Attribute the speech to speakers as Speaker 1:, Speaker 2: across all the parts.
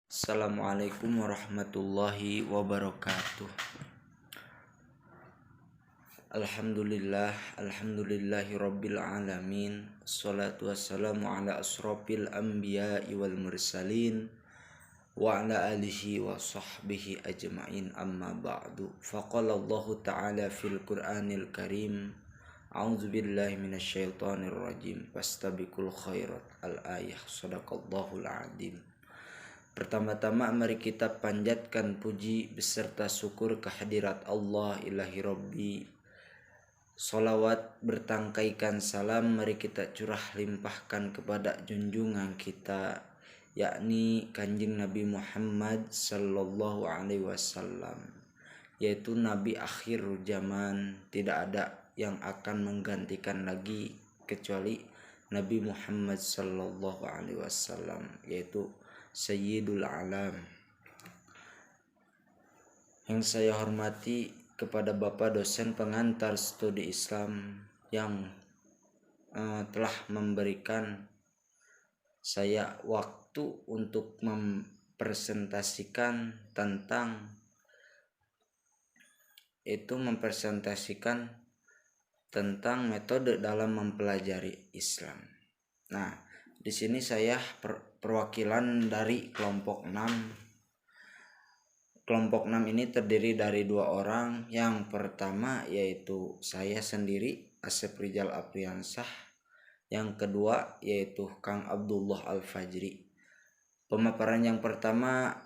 Speaker 1: Assalamualaikum warahmatullahi wabarakatuh. Alhamdulillahi rabbil alamin. Assalatu wassalamu ala asrofil anbiya'i wal mursalin wa ala alihi wa sahbihi ajma'in, amma ba'du. Faqala Allahu ta'ala fil Qur'anil Karim, a'udzu billahi minasyaitonir rajim, fastabiqul khairat. Al-ayah. Shadaqallahul adzim. Pertama-tama mari kita panjatkan puji beserta syukur kehadirat Allah ilahi Rabbi. Salawat bertangkaikan salam mari kita curah limpahkan kepada junjungan kita, yakni Kanjeng Nabi Muhammad sallallahu alaihi wasallam, yaitu Nabi akhir zaman. Tidak ada yang akan menggantikan lagi kecuali Nabi Muhammad sallallahu alaihi wasallam, yaitu Sayyidul Alam. Yang saya hormati kepada Bapak dosen pengantar studi Islam yang telah memberikan saya waktu untuk mempresentasikan tentang metode dalam mempelajari Islam. Nah, di sini saya perwakilan dari kelompok 6. Kelompok 6 ini terdiri dari 2 orang. Yang pertama yaitu saya sendiri, Asep Rijal Apriansah. Yang kedua yaitu Kang Abdullah Al-Fajri. Pemaparan yang pertama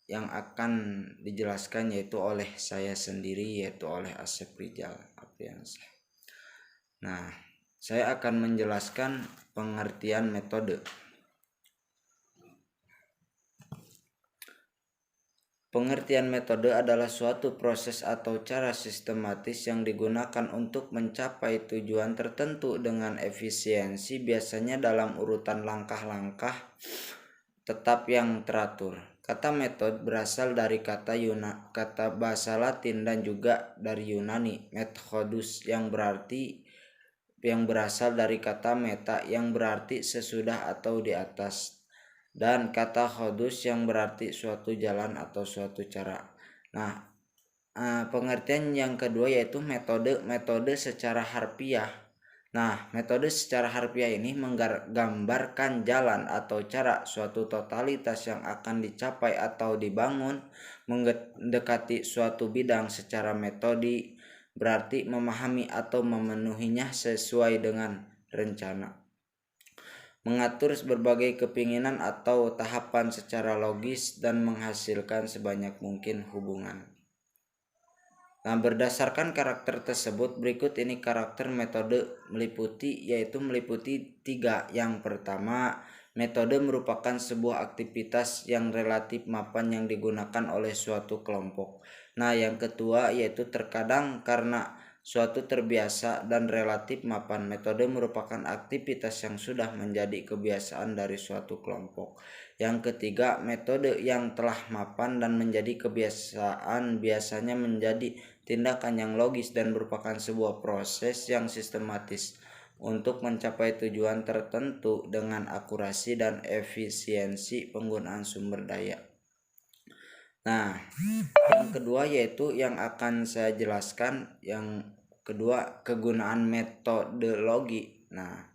Speaker 1: yang akan dijelaskan yaitu oleh saya sendiri, yaitu oleh Asep Rijal Apriansah. Nah, saya akan menjelaskan pengertian metode. Pengertian metode adalah suatu proses atau cara sistematis yang digunakan untuk mencapai tujuan tertentu dengan efisiensi, biasanya dalam urutan langkah-langkah tetap yang teratur. Kata metode berasal dari kata bahasa Latin dan juga dari Yunani, methodus, yang berasal dari kata meta yang berarti sesudah atau di atas, dan kata hodus yang berarti suatu jalan atau suatu cara. Nah, pengertian yang kedua yaitu metode secara harfiah. Nah, metode secara harfiah ini menggambarkan jalan atau cara suatu totalitas yang akan dicapai atau dibangun. Mendekati suatu bidang secara metodi berarti memahami atau memenuhinya sesuai dengan rencana. Mengatur berbagai kepinginan atau tahapan secara logis dan menghasilkan sebanyak mungkin hubungan. Nah, berdasarkan karakter tersebut, berikut ini karakter metode meliputi 3. Yang pertama, metode merupakan sebuah aktivitas yang relatif mapan yang digunakan oleh suatu kelompok. Nah, yang kedua yaitu terkadang karena suatu terbiasa dan relatif mapan, metode merupakan aktivitas yang sudah menjadi kebiasaan dari suatu kelompok. Yang ketiga, metode yang telah mapan dan menjadi kebiasaan biasanya menjadi tindakan yang logis dan merupakan sebuah proses yang sistematis untuk mencapai tujuan tertentu dengan akurasi dan efisiensi penggunaan sumber daya. Nah, yang kedua yaitu yang akan saya jelaskan, yang kedua kegunaan metodologi. Nah,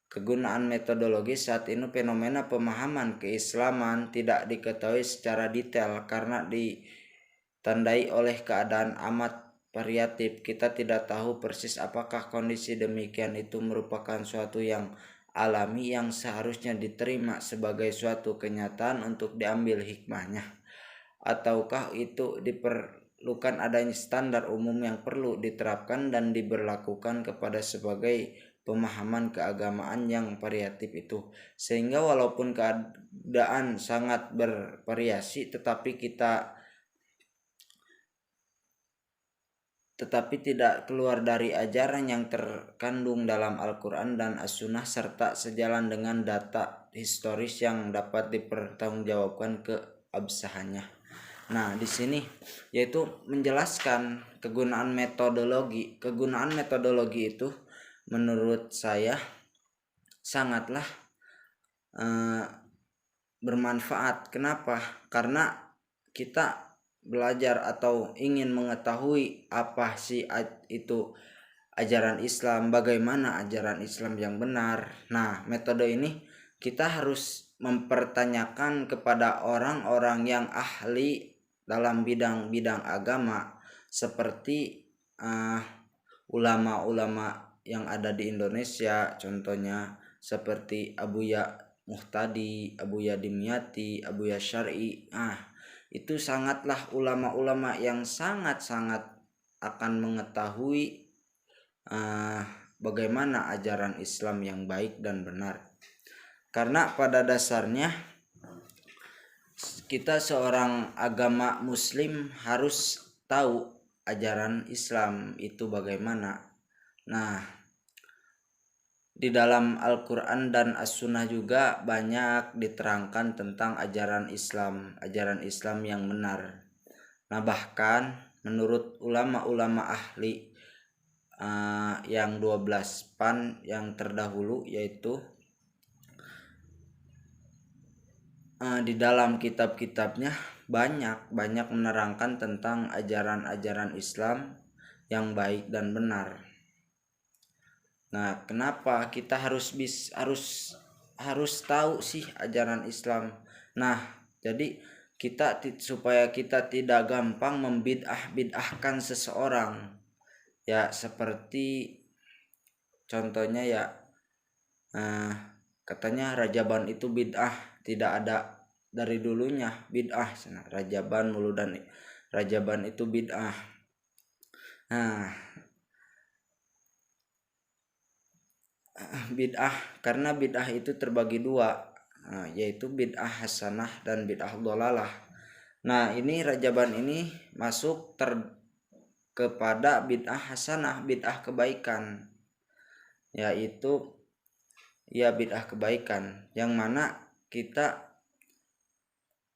Speaker 1: kegunaan metodologi saat ini fenomena pemahaman keislaman tidak diketahui secara detail karena ditandai oleh keadaan amat variatif. Kita tidak tahu persis apakah kondisi demikian itu merupakan suatu yang alami yang seharusnya diterima sebagai suatu kenyataan untuk diambil hikmahnya, ataukah itu diperlukan adanya standar umum yang perlu diterapkan dan diberlakukan kepada sebagai pemahaman keagamaan yang variatif itu, sehingga walaupun keadaan sangat bervariasi tetapi tidak keluar dari ajaran yang terkandung dalam Al-Quran dan As-Sunnah serta sejalan dengan data historis yang dapat dipertanggungjawabkan keabsahannya. Nah, di sini yaitu menjelaskan kegunaan metodologi. Kegunaan metodologi itu menurut saya sangatlah bermanfaat. Kenapa? Karena kita belajar atau ingin mengetahui apa sih itu ajaran Islam, bagaimana ajaran Islam yang benar. Nah, metode ini kita harus mempertanyakan kepada orang-orang yang ahli dalam bidang-bidang agama seperti ulama-ulama yang ada di Indonesia, contohnya seperti Abuya Muhtadi, Abuya Dimyati, Abuya Syar'i. Itu sangatlah ulama-ulama yang sangat-sangat akan mengetahui bagaimana ajaran Islam yang baik dan benar. Karena pada dasarnya kita seorang agama muslim harus tahu ajaran Islam itu bagaimana. Nah, di dalam Al-Quran dan As-Sunnah juga banyak diterangkan tentang ajaran Islam yang benar. Nah, bahkan menurut ulama-ulama ahli yang 12 pan yang terdahulu, yaitu di dalam kitab-kitabnya banyak menerangkan tentang ajaran-ajaran Islam yang baik dan benar. Nah, kenapa kita harus tahu sih ajaran Islam? Nah, jadi supaya kita tidak gampang membid'ahkan seseorang. Ya, seperti contohnya ya katanya Rajaban itu bid'ah, tidak ada dari dulunya bid'ah. Rajaban mulu dan Rajaban itu bid'ah. Nah, bid'ah, karena bid'ah itu terbagi dua, yaitu bid'ah hasanah dan bid'ah dhalalah. Nah, ini Rajaban ini masuk kepada bid'ah hasanah, bid'ah kebaikan, yaitu ya bid'ah kebaikan, yang mana kita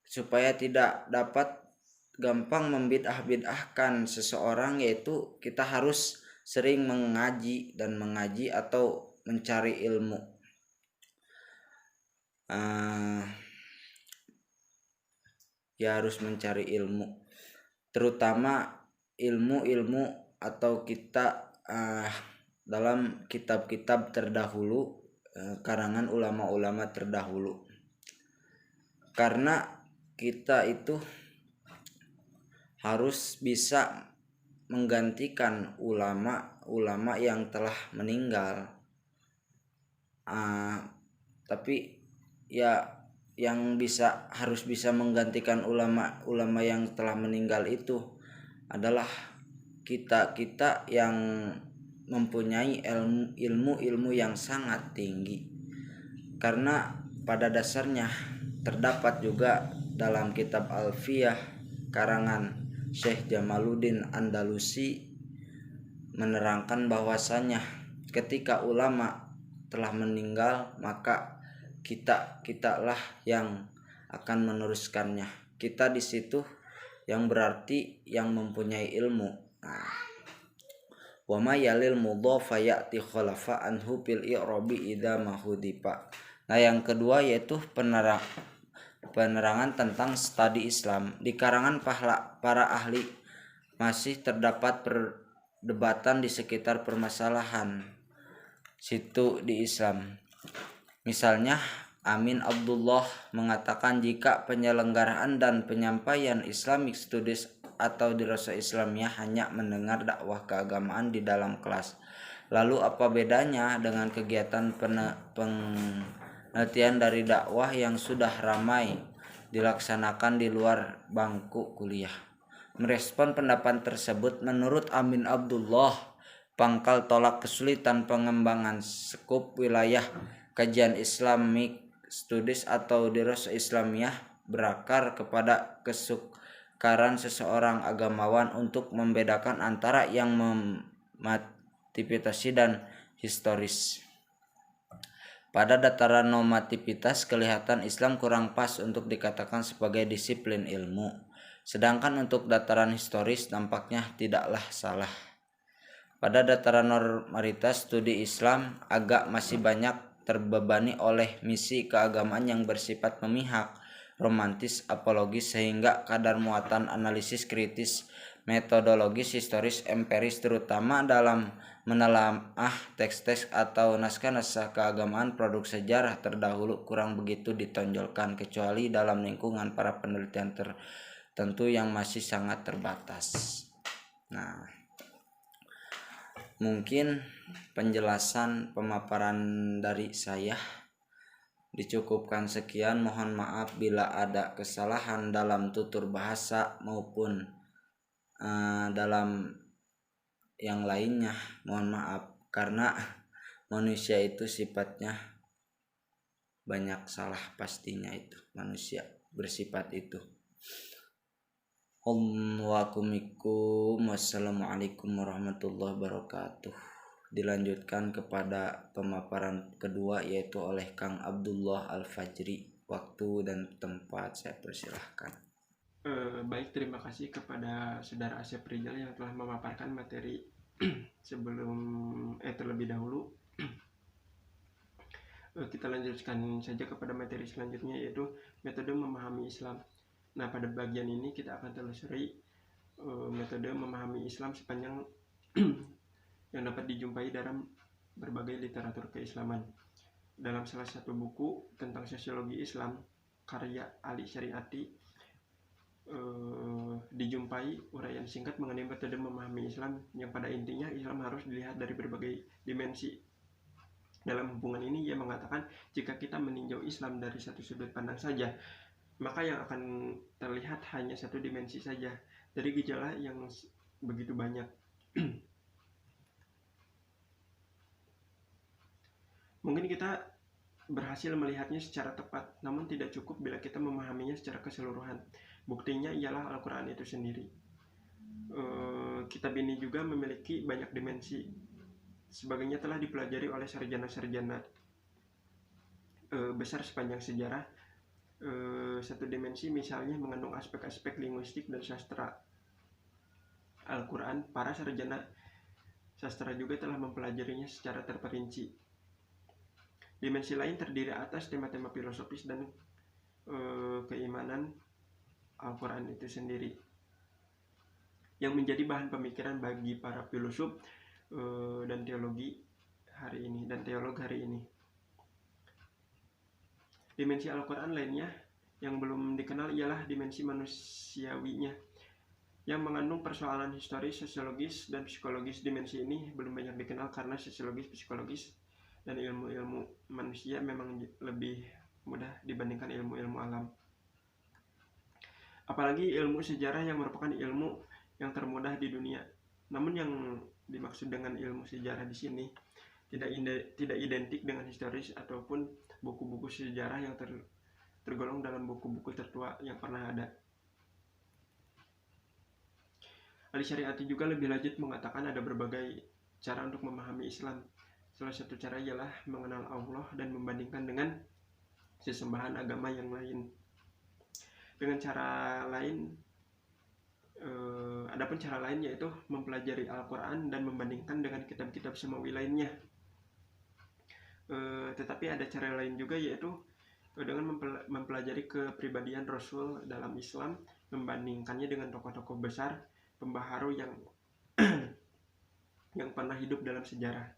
Speaker 1: supaya tidak dapat gampang membid'ahkan seseorang, yaitu kita harus sering mengaji atau mencari ilmu. Ya harus mencari ilmu, terutama ilmu atau kita dalam kitab-kitab terdahulu, karangan ulama-ulama terdahulu. Karena kita itu harus bisa menggantikan ulama yang telah meninggal. Tapi ya yang harus bisa menggantikan ulama yang telah meninggal itu adalah kita yang mempunyai ilmu yang sangat tinggi. Karena pada dasarnya terdapat juga dalam kitab Alfiyah karangan Syekh Jamaluddin Andalusi menerangkan bahwasanya ketika ulama telah meninggal, maka kitalah yang akan meneruskannya. Kita di situ yang berarti yang mempunyai ilmu. Wa may yalil mudhafa ya'ti khalafa anhu fil i'rabi idza mahudipa. Nah, yang kedua yaitu penerangan tentang studi Islam. Di karangan para ahli masih terdapat perdebatan di sekitar permasalahan situ di Islam. Misalnya Amin Abdullah mengatakan jika penyelenggaraan dan penyampaian Islamic Studies atau dirasa Islamiyah hanya mendengar dakwah keagamaan di dalam kelas, lalu apa bedanya dengan kegiatan penelitian dari dakwah yang sudah ramai dilaksanakan di luar bangku kuliah? Merespon pendapat tersebut, menurut Amin Abdullah, pangkal tolak kesulitan pengembangan skup wilayah kajian Islamic Studies atau dirasa Islamiyah berakar kepada kesukaran seseorang agamawan untuk membedakan antara yang normativitas dan historis. Pada dataran normativitas, kelihatan Islam kurang pas untuk dikatakan sebagai disiplin ilmu, sedangkan untuk dataran historis nampaknya tidaklah salah. Pada dataran normalitas, studi Islam agak masih banyak terbebani oleh misi keagamaan yang bersifat memihak, romantis, apologis, sehingga kadar muatan analisis kritis, metodologis, historis, empiris, terutama dalam menelaah teks-teks atau naskah-naskah keagamaan produk sejarah terdahulu kurang begitu ditonjolkan, kecuali dalam lingkungan para penelitian tertentu yang masih sangat terbatas. Nah, mungkin penjelasan pemaparan dari saya dicukupkan sekian. Mohon maaf bila ada kesalahan dalam tutur bahasa maupun dalam yang lainnya. Mohon maaf, karena manusia itu sifatnya banyak salah, pastinya itu manusia bersifat itu. Wassalamualaikum warahmatullahi wabarakatuh. Dilanjutkan kepada pemaparan kedua, yaitu oleh Kang Abdullah Al-Fajri. Waktu dan tempat saya persilahkan.
Speaker 2: Baik, terima kasih kepada Saudara Asep Rizal yang telah memaparkan materi terlebih dahulu. Kita lanjutkan saja kepada materi selanjutnya, yaitu metode memahami Islam. Nah, pada bagian ini kita akan telusuri metode memahami Islam sepanjang yang dapat dijumpai dalam berbagai literatur keislaman. Dalam salah satu buku tentang sosiologi Islam, karya Ali Syariati, dijumpai uraian singkat mengenai metode memahami Islam yang pada intinya Islam harus dilihat dari berbagai dimensi. Dalam hubungan ini ia mengatakan, jika kita meninjau Islam dari satu sudut pandang saja, maka yang akan terlihat hanya satu dimensi saja dari gejala yang begitu banyak. Mungkin kita berhasil melihatnya secara tepat, namun tidak cukup bila kita memahaminya secara keseluruhan. Buktinya ialah Al-Quran itu sendiri. Kitab ini juga memiliki banyak dimensi. Sebagainya telah dipelajari oleh sarjana-sarjana besar sepanjang sejarah. Satu dimensi misalnya mengandung aspek-aspek linguistik dan sastra Al-Quran. Para sarjana sastra juga telah mempelajarinya secara terperinci. Dimensi lain terdiri atas tema-tema filosofis dan keimanan Al-Quran itu sendiri, yang menjadi bahan pemikiran bagi para filosof dan teolog hari ini. Dimensi Al-Quran lainnya yang belum dikenal ialah dimensi manusiawinya, yang mengandung persoalan historis, sosiologis, dan psikologis. Dimensi ini belum banyak dikenal karena sosiologis, psikologis, dan ilmu-ilmu manusia memang lebih mudah dibandingkan ilmu-ilmu alam. Apalagi ilmu sejarah yang merupakan ilmu yang termudah di dunia. Namun yang dimaksud dengan ilmu sejarah di sini tidak identik dengan historis ataupun buku-buku sejarah yang tergolong dalam buku-buku tertua yang pernah ada. Ali Syariati juga lebih lanjut mengatakan ada berbagai cara untuk memahami Islam. Salah satu cara ialah mengenal Allah dan membandingkan dengan sesembahan agama yang lain. Dengan cara lain, adapun cara lain yaitu mempelajari Al-Quran dan membandingkan dengan kitab-kitab samawi lainnya. Tetapi ada cara lain juga, yaitu dengan mempelajari kepribadian Rasul dalam Islam, membandingkannya dengan tokoh-tokoh besar pembaharu yang yang pernah hidup dalam sejarah.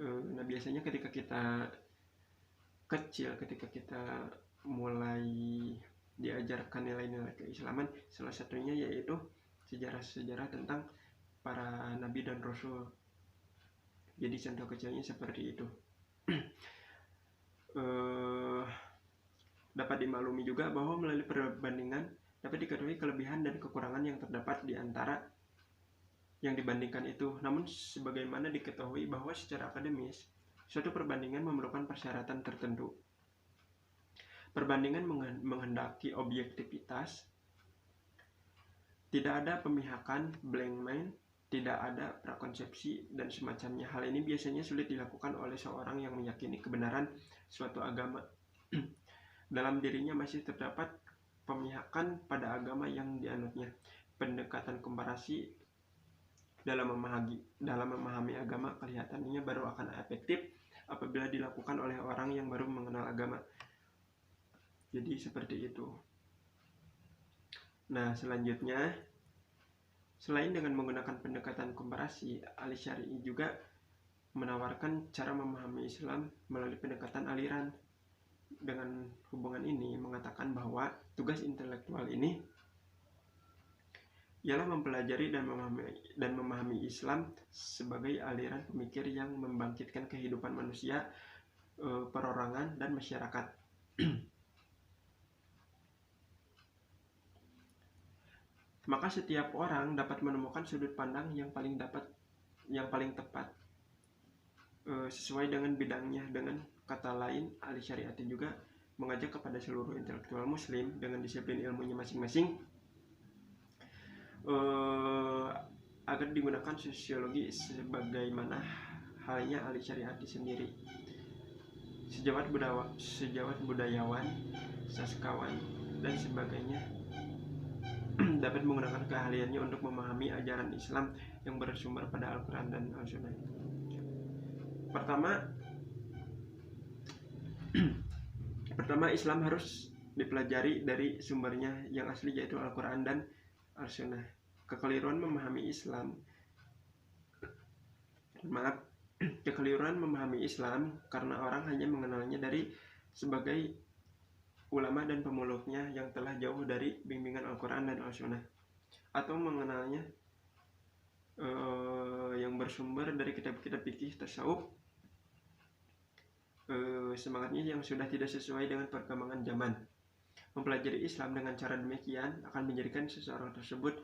Speaker 2: Nah, biasanya ketika kita kecil, ketika kita mulai diajarkan nilai-nilai keislaman, salah satunya yaitu sejarah-sejarah tentang para nabi dan rasul. Jadi contoh kecilnya seperti itu. Dapat dimaklumi juga bahwa melalui perbandingan dapat diketahui kelebihan dan kekurangan yang terdapat di antara yang dibandingkan itu. Namun sebagaimana diketahui bahwa secara akademis suatu perbandingan memerlukan persyaratan tertentu. Perbandingan menghendaki objektivitas, tidak ada pemihakan, blank mind, tidak ada prakonsepsi, dan semacamnya. Hal ini biasanya sulit dilakukan oleh seorang yang meyakini kebenaran suatu agama. Dalam dirinya masih terdapat pemihakan pada agama yang dianutnya. Pendekatan komparasi dalam memahami agama kelihatannya baru akan efektif apabila dilakukan oleh orang yang baru mengenal agama. Jadi seperti itu. Nah, selanjutnya, selain dengan menggunakan pendekatan komparasi, Al-Syari'i juga menawarkan cara memahami Islam melalui pendekatan aliran. Dengan hubungan ini mengatakan bahwa tugas intelektual ini ialah mempelajari dan memahami Islam sebagai aliran pemikir yang membangkitkan kehidupan manusia, perorangan, dan masyarakat. Maka setiap orang dapat menemukan sudut pandang yang paling tepat sesuai dengan bidangnya. Dengan kata lain, Al-Syari'ati juga mengajak kepada seluruh intelektual muslim dengan disiplin ilmunya masing-masing agar digunakan sosiologi sebagaimana halnya Al-Syari'ati sendiri. Sejawat budayawan, sastrawan, dan sebagainya dapat menggunakan keahliannya untuk memahami ajaran Islam yang bersumber pada Al-Quran dan Al-Sunnah. Pertama, Islam harus dipelajari dari sumbernya yang asli, yaitu Al-Quran dan Al-Sunnah. Kekeliruan memahami Islam karena orang hanya mengenalnya dari sebagai ulama dan pemeluknya yang telah jauh dari bimbingan Al-Quran dan Al-Sunnah, atau mengenalnya yang bersumber dari kitab-kitab fikih tasawuf, semangatnya yang sudah tidak sesuai dengan perkembangan zaman. Mempelajari Islam dengan cara demikian akan menjadikan seseorang tersebut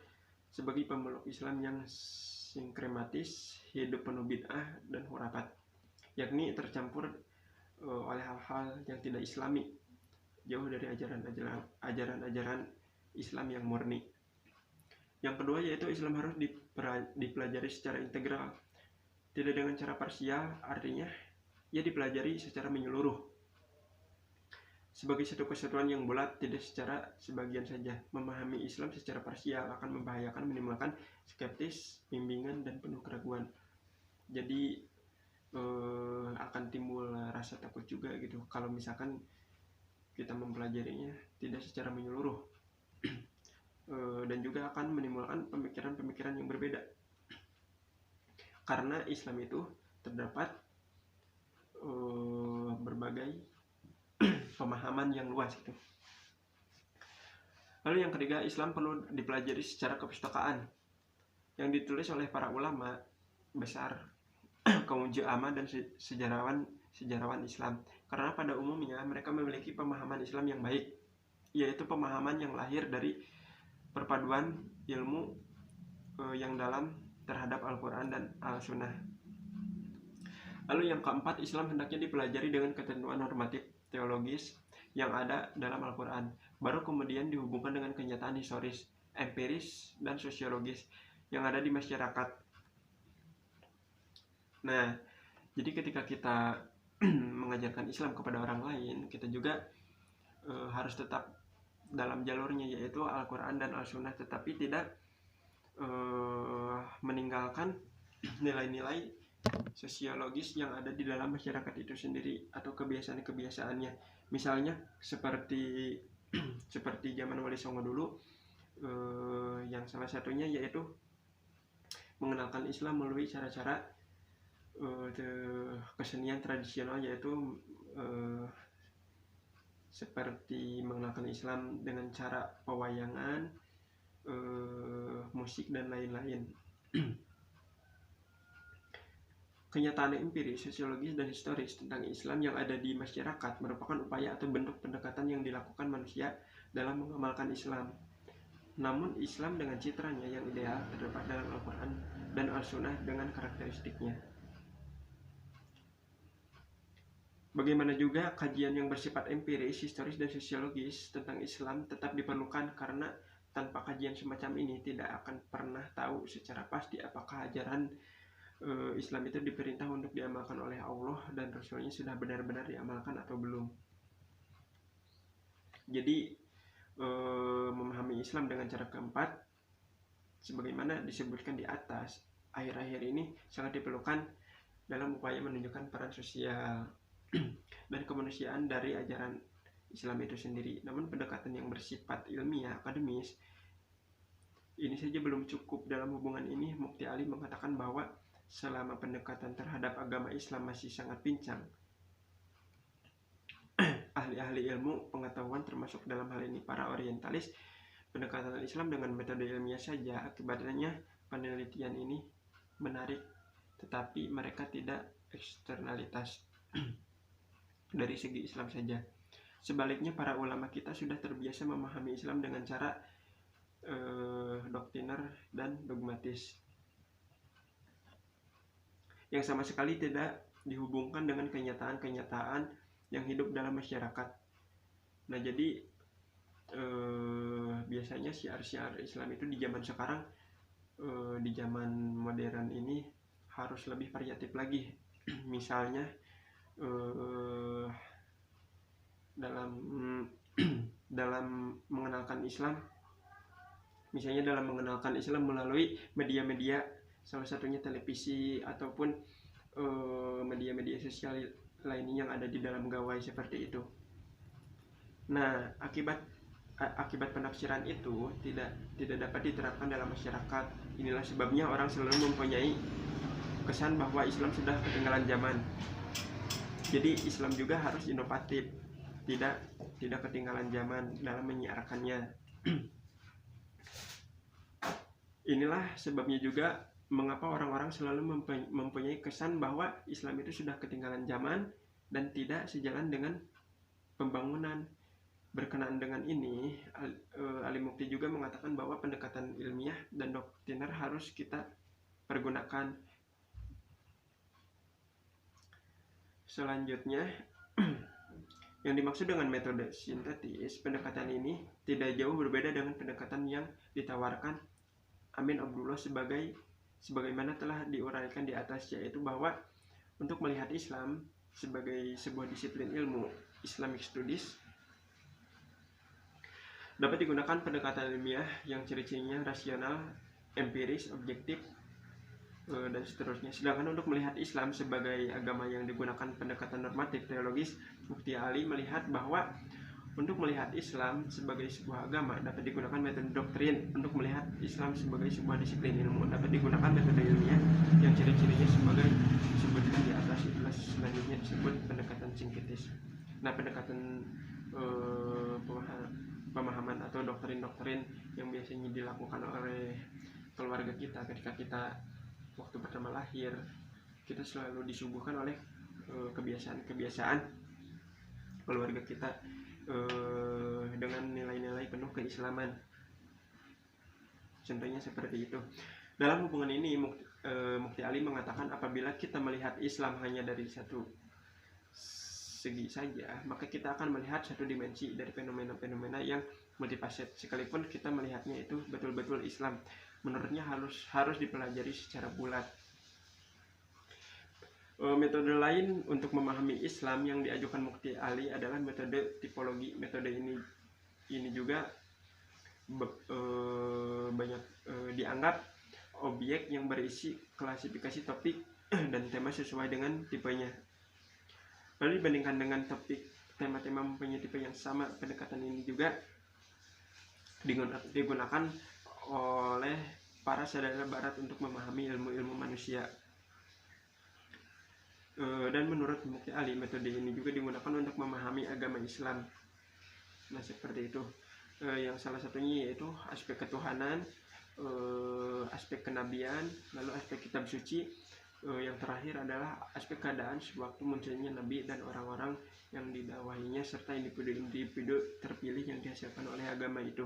Speaker 2: sebagai pemeluk Islam yang sinkrematis, hidup penuh bid'ah dan khurafat, yakni tercampur oleh hal-hal yang tidak islami, jauh dari ajaran-ajaran Islam yang murni. Yang kedua, yaitu Islam harus dipelajari secara integral, tidak dengan cara parsial, artinya ia dipelajari secara menyeluruh sebagai satu kesatuan yang bulat, tidak secara sebagian saja. Memahami Islam secara parsial akan membahayakan, menimbulkan skeptis, bimbingan, dan penuh keraguan. Jadi akan timbul rasa takut juga gitu kalau misalkan kita mempelajarinya tidak secara menyeluruh. Dan juga akan menimbulkan pemikiran-pemikiran yang berbeda, karena Islam itu terdapat berbagai pemahaman yang luas gitu. Lalu yang ketiga, Islam perlu dipelajari secara kepustakaan yang ditulis oleh para ulama besar, kaum ulama dan sejarawan Islam, karena pada umumnya mereka memiliki pemahaman Islam yang baik, yaitu pemahaman yang lahir dari perpaduan ilmu yang dalam terhadap Al-Quran dan Al-Sunnah. Lalu yang keempat, Islam hendaknya dipelajari dengan ketentuan normatif teologis yang ada dalam Al-Quran, baru kemudian dihubungkan dengan kenyataan historis, empiris, dan sosiologis yang ada di masyarakat. Nah, jadi ketika kita mengajarkan Islam kepada orang lain, kita juga harus tetap dalam jalurnya, yaitu Al-Quran dan Al-Sunnah, tetapi tidak meninggalkan nilai-nilai sosiologis yang ada di dalam masyarakat itu sendiri atau kebiasaan-kebiasaannya. Misalnya seperti zaman Wali Songo dulu, yang salah satunya yaitu mengenalkan Islam melalui cara-cara kesenian tradisional, yaitu seperti mengenalkan Islam dengan cara pewayangan, musik, dan lain-lain. Kenyataan empiris, sosiologis, dan historis tentang Islam yang ada di masyarakat merupakan upaya atau bentuk pendekatan yang dilakukan manusia dalam mengamalkan Islam. Namun Islam dengan citranya yang ideal terdapat dalam Al-Quran dan Al-Sunnah dengan karakteristiknya. Bagaimana juga kajian yang bersifat empiris, historis, dan sosiologis tentang Islam tetap diperlukan, karena tanpa kajian semacam ini tidak akan pernah tahu secara pasti apakah ajaran Islam itu diperintah untuk diamalkan oleh Allah dan Rasulnya sudah benar-benar diamalkan atau belum. Jadi memahami Islam dengan cara keempat, sebagaimana disebutkan di atas, akhir-akhir ini sangat diperlukan dalam upaya menunjukkan peran sosial dan kemanusiaan dari ajaran Islam itu sendiri. Namun pendekatan yang bersifat ilmiah akademis ini saja belum cukup. Dalam hubungan ini, Mukti Ali mengatakan bahwa selama pendekatan terhadap agama Islam masih sangat pincang, ahli-ahli ilmu pengetahuan termasuk dalam hal ini para orientalis, pendekatan Islam dengan metode ilmiah saja. Akibatnya penelitian ini menarik, tetapi mereka tidak eksternalitas dari segi Islam saja. Sebaliknya, para ulama kita sudah terbiasa memahami Islam dengan cara doktriner dan dogmatis, yang sama sekali tidak dihubungkan dengan kenyataan-kenyataan yang hidup dalam masyarakat. Nah, jadi biasanya syiar-syiar Islam itu di zaman sekarang, di zaman modern ini harus lebih variatif lagi. Misalnya dalam mengenalkan Islam, misalnya dalam mengenalkan Islam melalui media-media, salah satunya televisi ataupun media-media sosial lainnya yang ada di dalam gawai seperti itu. Nah, akibat penafsiran itu tidak dapat diterapkan dalam masyarakat. Inilah sebabnya orang selalu mempunyai kesan bahwa Islam sudah ketinggalan zaman. Jadi Islam juga harus inovatif, tidak ketinggalan zaman dalam menyiarkannya. Inilah sebabnya juga mengapa orang-orang selalu mempunyai kesan bahwa Islam itu sudah ketinggalan zaman dan tidak sejalan dengan pembangunan. Berkenaan dengan ini, Ali Mukti juga mengatakan bahwa pendekatan ilmiah dan doktriner harus kita pergunakan. Selanjutnya, yang dimaksud dengan metode sintetis, pendekatan ini tidak jauh berbeda dengan pendekatan yang ditawarkan Amin Abdullah sebagaimana telah diuraikan di atas, yaitu bahwa untuk melihat Islam sebagai sebuah disiplin ilmu, Islamic Studies, dapat digunakan pendekatan ilmiah yang ciri-cirinya rasional, empiris, objektif, dan seterusnya. Sedangkan untuk melihat Islam sebagai agama yang digunakan pendekatan normatif teologis, Mukti Ali melihat bahwa untuk melihat Islam sebagai sebuah agama dapat digunakan metode doktrin. Untuk melihat Islam sebagai sebuah disiplin ilmu dapat digunakan metode ilmiah yang ciri-cirinya sebagai disebutkan di atas. Itulah selanjutnya disebut pendekatan sintetis. Nah, pendekatan pemahaman atau doktrin-doktrin yang biasanya dilakukan oleh keluarga kita ketika kita waktu pertama lahir, kita selalu disuguhkan oleh kebiasaan-kebiasaan keluarga kita dengan nilai-nilai penuh keislaman. Contohnya seperti itu. Dalam hubungan ini, Mukti Ali mengatakan apabila kita melihat Islam hanya dari satu segi saja, maka kita akan melihat satu dimensi dari fenomena-fenomena yang multifaset. Sekalipun kita melihatnya itu betul-betul Islam, menurutnya harus dipelajari secara bulat. Metode lain untuk memahami Islam yang diajukan Mukti Ali adalah metode tipologi. Metode ini juga banyak dianggap objek yang berisi klasifikasi topik dan tema sesuai dengan tipenya. Lalu dibandingkan dengan topik tema-tema mempunyai tipe yang sama, pendekatan ini juga digunakan oleh para saudara barat untuk memahami ilmu-ilmu manusia. Dan menurut Mukti Ali, metode ini juga digunakan untuk memahami agama Islam. Nah, seperti itu. Yang salah satunya yaitu aspek ketuhanan, aspek kenabian, lalu aspek kitab suci. Yang terakhir adalah aspek keadaan sewaktu munculnya nabi dan orang-orang yang didakwahinya serta individu-individu terpilih yang dihasilkan oleh agama itu.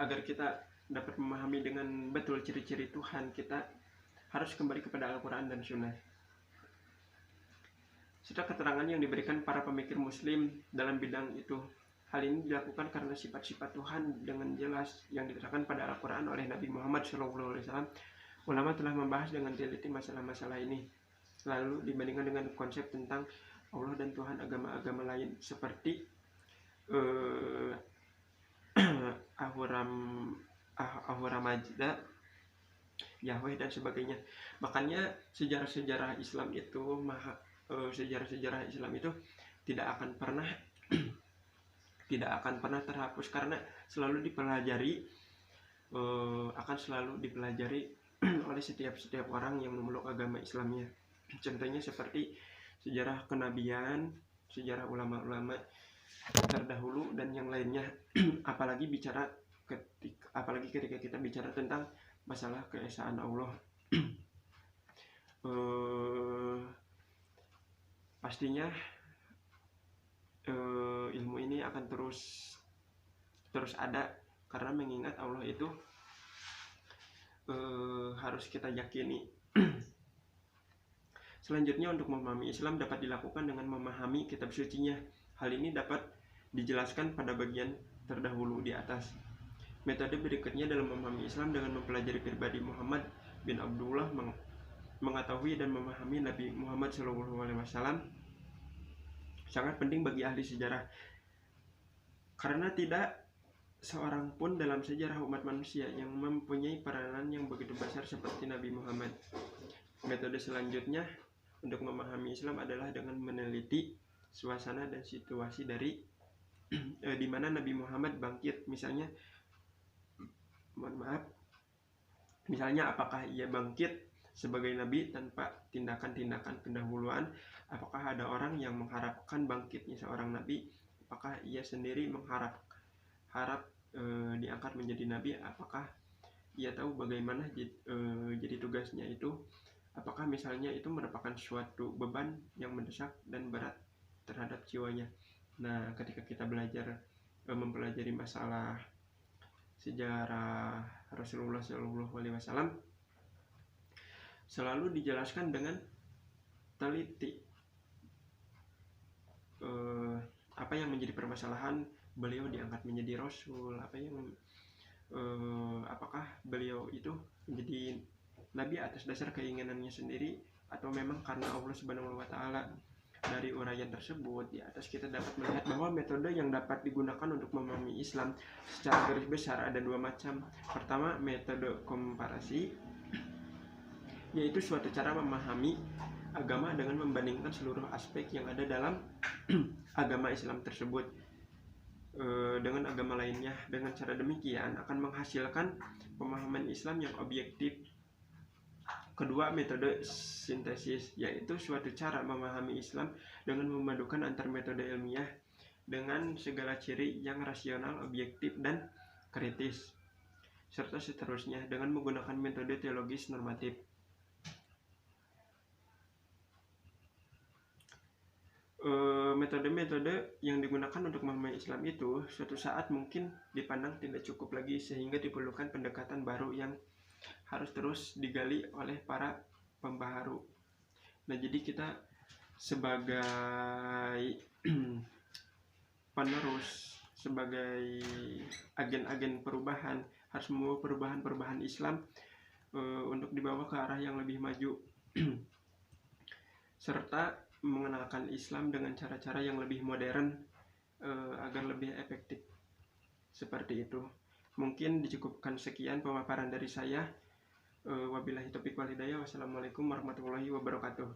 Speaker 2: Agar kita dapat memahami dengan betul ciri-ciri Tuhan, kita harus kembali kepada Al-Quran dan Sunnah. Serta keterangan yang diberikan para pemikir Muslim dalam bidang itu. Hal ini dilakukan karena sifat-sifat Tuhan dengan jelas yang diterangkan pada Al-Quran oleh Nabi Muhammad SAW. Ulama telah membahas dengan teliti masalah-masalah ini, lalu dibandingkan dengan konsep tentang Allah dan Tuhan agama-agama lain seperti Ahura Mazda Yahweh dan sebagainya. Makanya sejarah-sejarah Islam itu sejarah-sejarah Islam itu tidak akan pernah tidak akan pernah terhapus karena selalu dipelajari, akan selalu dipelajari oleh setiap orang yang memeluk agama Islamnya. Contohnya seperti sejarah kenabian, sejarah ulama-ulama terdahulu dan yang lainnya. apalagi ketika kita bicara tentang masalah keesaan Allah. Pastinya ilmu ini akan terus ada karena mengingat Allah itu harus kita yakini. Selanjutnya, untuk memahami Islam dapat dilakukan dengan memahami kitab sucinya. Hal ini dapat dijelaskan pada bagian terdahulu di atas. Metode berikutnya dalam memahami Islam dengan mempelajari pribadi Muhammad bin Abdullah, mengetahui dan memahami Nabi Muhammad SAW sangat penting bagi ahli sejarah, karena tidak seorang pun dalam sejarah umat manusia yang mempunyai peranan yang begitu besar seperti Nabi Muhammad. Metode selanjutnya untuk memahami Islam adalah dengan meneliti suasana dan situasi dari di mana Nabi Muhammad bangkit. Misalnya apakah ia bangkit sebagai nabi tanpa tindakan-tindakan pendahuluan? Apakah ada orang yang mengharapkan bangkitnya seorang nabi? Apakah ia sendiri mengharap diangkat menjadi nabi? Apakah ia tahu bagaimana jadi tugasnya itu? Apakah misalnya itu merupakan suatu beban yang mendesak dan berat terhadap jiwanya? Nah, ketika kita mempelajari masalah sejarah Rasulullah SAW, selalu dijelaskan dengan teliti apa yang menjadi permasalahan beliau diangkat menjadi Rasul, apakah beliau itu menjadi nabi atas dasar keinginannya sendiri atau memang karena Allah Subhanahu wa Ta'ala. Dari uraian tersebut di atas kita dapat melihat bahwa metode yang dapat digunakan untuk memahami Islam secara garis besar ada dua macam. Pertama, metode komparasi, yaitu suatu cara memahami agama dengan membandingkan seluruh aspek yang ada dalam agama Islam tersebut dengan agama lainnya. Dengan cara demikian akan menghasilkan pemahaman Islam yang objektif. Kedua, metode sintesis, yaitu suatu cara memahami Islam dengan memadukan antar metode ilmiah dengan segala ciri yang rasional, objektif, dan kritis, serta seterusnya dengan menggunakan metode teologis normatif. Metode-metode yang digunakan untuk memahami Islam itu suatu saat mungkin dipandang tidak cukup lagi, sehingga diperlukan pendekatan baru yang harus terus digali oleh para pembaharu. Nah, jadi kita sebagai penerus, sebagai agen-agen perubahan, harus membawa perubahan-perubahan Islam untuk dibawa ke arah yang lebih maju serta mengenalkan Islam dengan cara-cara yang lebih modern agar lebih efektif. Seperti itu. Mungkin dicukupkan sekian pemaparan dari saya. Wabillahi taufiq wal hidayah. Wassalamualaikum warahmatullahi wabarakatuh.